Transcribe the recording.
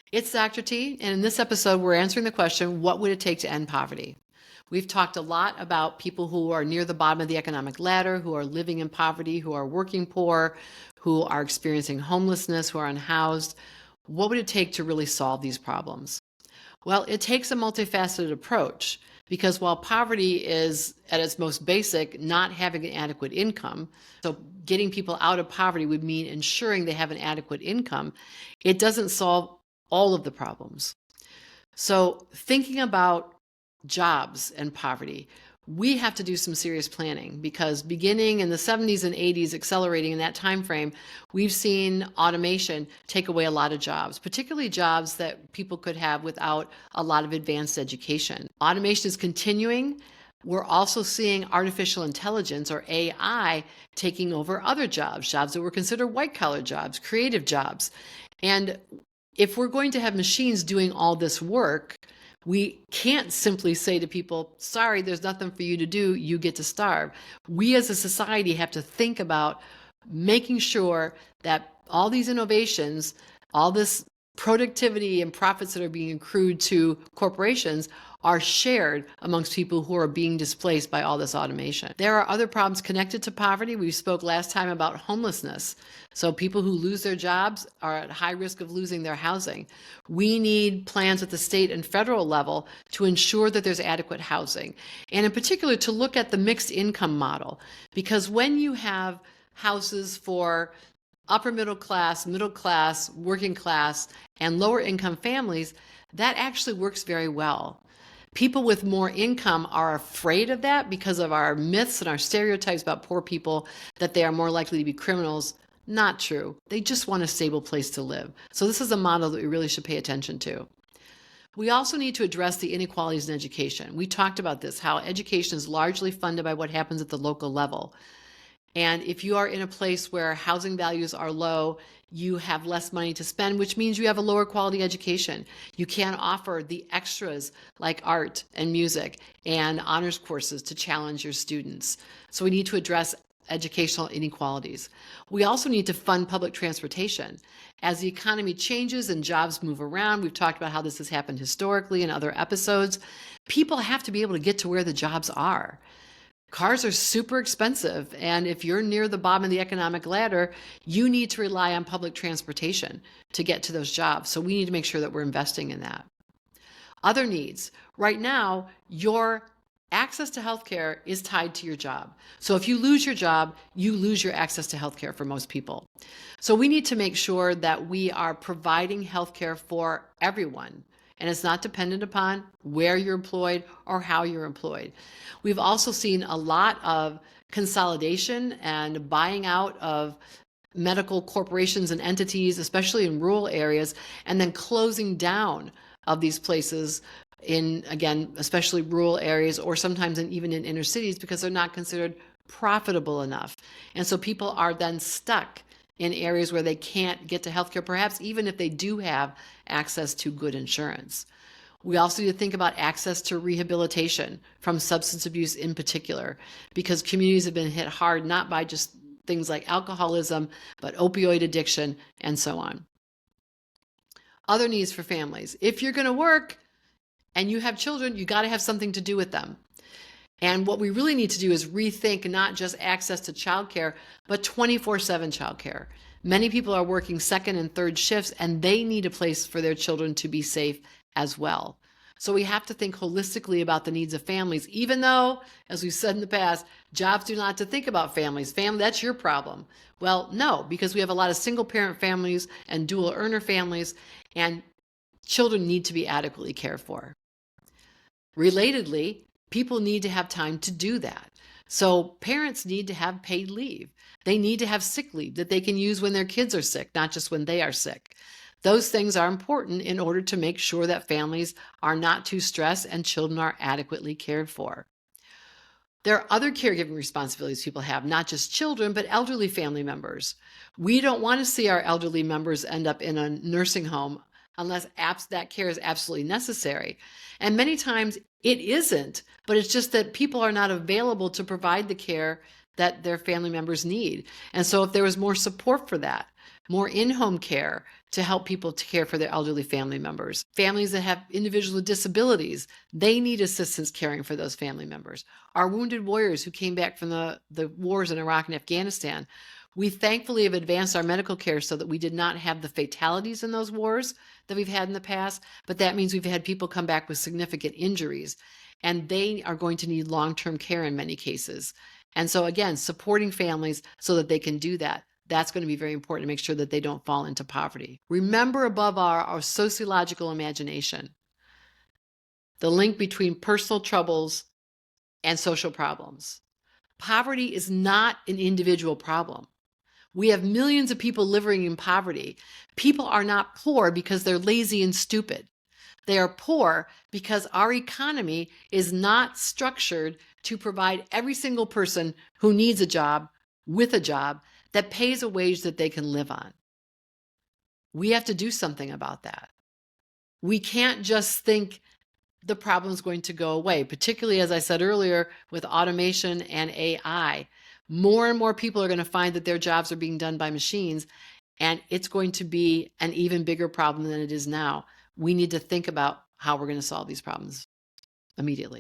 It's Dr. T, and in this episode, we're answering the question, what would it take to end poverty? We've talked a lot about people who are near the bottom of the economic ladder, who are living in poverty, who are working poor, who are experiencing homelessness, who are unhoused. What would it take to really solve these problems? Well, it takes a multifaceted approach because while poverty is at its most basic, not having an adequate income, so getting people out of poverty would mean ensuring they have an adequate income, it doesn't solve all of the problems. So thinking about jobs and poverty, we have to do some serious planning because beginning in the 70s and 80s, accelerating in that time frame, we've seen automation take away a lot of jobs, particularly jobs that people could have without a lot of advanced education. Automation is continuing. We're also seeing artificial intelligence or AI taking over other jobs, jobs that were considered white-collar jobs, creative jobs. And if we're going to have machines doing all this work, we can't simply say to people, sorry, there's nothing for you to do, you get to starve. We as a society have to think about making sure that all these innovations, all this productivity and profits that are being accrued to corporations are shared amongst people who are being displaced by all this automation. There are other problems connected to poverty. We spoke last time about homelessness. So people who lose their jobs are at high risk of losing their housing. We need plans at the state and federal level to ensure that there's adequate housing. And in particular, to look at the mixed income model, because when you have houses for upper middle class, working class, and lower income families, that actually works very well. People with more income are afraid of that because of our myths and our stereotypes about poor people, that they are more likely to be criminals. Not true. They just want a stable place to live. So this is a model that we really should pay attention to. We also need to address the inequalities in education. We talked about this, how education is largely funded by what happens at the local level. And if you are in a place where housing values are low, you have less money to spend, which means you have a lower quality education. You can't offer the extras like art and music and honors courses to challenge your students. So we need to address educational inequalities. We also need to fund public transportation. As the economy changes and jobs move around, we've talked about how this has happened historically in other episodes, people have to be able to get to where the jobs are. Cars are super expensive, and if you're near the bottom of the economic ladder, you need to rely on public transportation to get to those jobs. So we need to make sure that we're investing in that. Other needs. Right now, your access to healthcare is tied to your job. So if you lose your job, you lose your access to healthcare for most people. So we need to make sure that we are providing healthcare for everyone, and it's not dependent upon where you're employed or how you're employed. We've also seen a lot of consolidation and buying out of medical corporations and entities, especially in rural areas, and then closing down of these places in, again, especially rural areas or sometimes even in inner cities because they're not considered profitable enough. And so people are then stuck in areas where they can't get to healthcare, perhaps even if they do have access to good insurance. We also need to think about access to rehabilitation from substance abuse in particular, because communities have been hit hard, not by just things like alcoholism, but opioid addiction and so on. Other needs for families. If you're going to work and you have children, you got to have something to do with them. And what we really need to do is rethink not just access to childcare, but 24/7 childcare. Many people are working second and third shifts, and they need a place for their children to be safe as well. So we have to think holistically about the needs of families, even though, as we've said in the past, jobs do not have to think about families. Family, that's your problem. Well, no, because we have a lot of single parent families and dual earner families, and children need to be adequately cared for. Relatedly, people need to have time to do that. So parents need to have paid leave. They need to have sick leave that they can use when their kids are sick, not just when they are sick. Those things are important in order to make sure that families are not too stressed and children are adequately cared for. There are other caregiving responsibilities people have, not just children, but elderly family members. We don't want to see our elderly members end up in a nursing home unless that care is absolutely necessary. And many times it isn't, but it's just that people are not available to provide the care that their family members need. And so if there was more support for that, more in-home care, to help people to care for their elderly family members. Families that have individuals with disabilities, they need assistance caring for those family members. Our wounded warriors who came back from the wars in Iraq and Afghanistan, we thankfully have advanced our medical care so that we did not have the fatalities in those wars that we've had in the past, but that means we've had people come back with significant injuries, and they are going to need long-term care in many cases. And so again, supporting families so that they can do that. That's going to be very important to make sure that they don't fall into poverty. Remember above our sociological imagination, the link between personal troubles and social problems. Poverty is not an individual problem. We have millions of people living in poverty. People are not poor because they're lazy and stupid. They are poor because our economy is not structured to provide every single person who needs a job with a job that pays a wage that they can live on. We have to do something about that. We can't just think the problem is going to go away, particularly, as I said earlier, with automation and AI. More and more people are going to find that their jobs are being done by machines, and it's going to be an even bigger problem than it is now. We need to think about how we're going to solve these problems immediately.